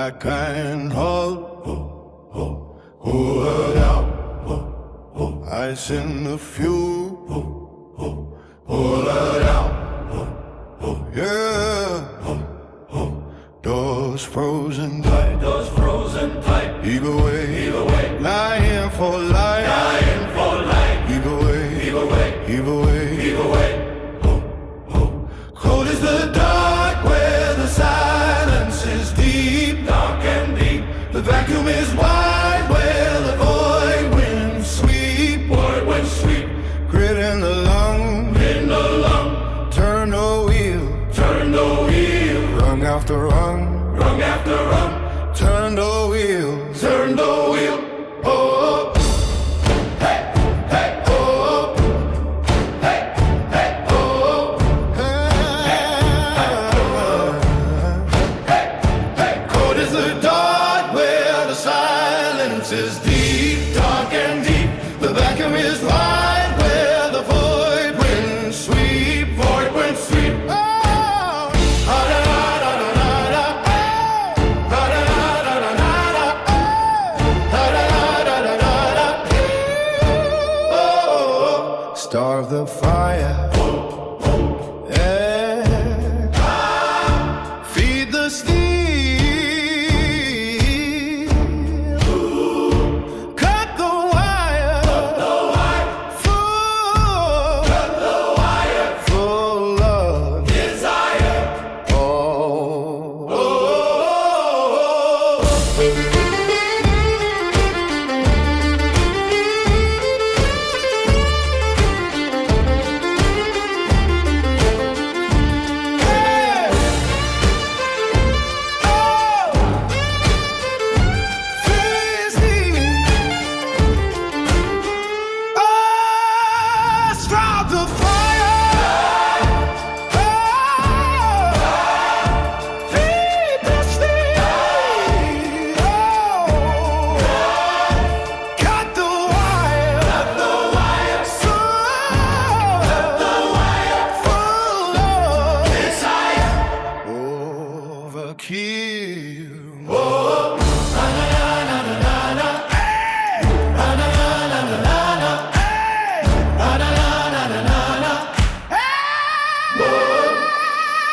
back and hold it out. Ice in the fuel, pull it out. Yeah, doors frozen tight, either way, lying for life, either way. Cold is the dark where the silence is deep, dark and deep. The vacuum is wide where the void winds sweep, Grit in the lung, turn the wheel, rung after rung, turn the wheel, oh, hey, hey, oh, hey, hey, oh, hey. Cold is the dark where the silence is deep, dark and deep. The vacuum is wide where the void winds sweep, Oh, starve the fire, yeah. Feed the steel, cut the wire, full of desire.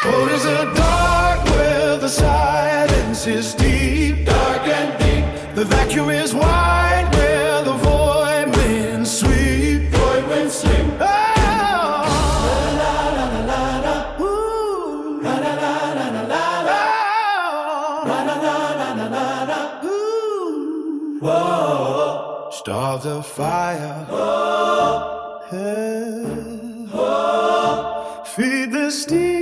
Cold is the dark where the silence is deep, dark and deep. The vacuum is wide where the void winds sweep, Oh, Whoa. Starve the fire, yeah. Feed the steel.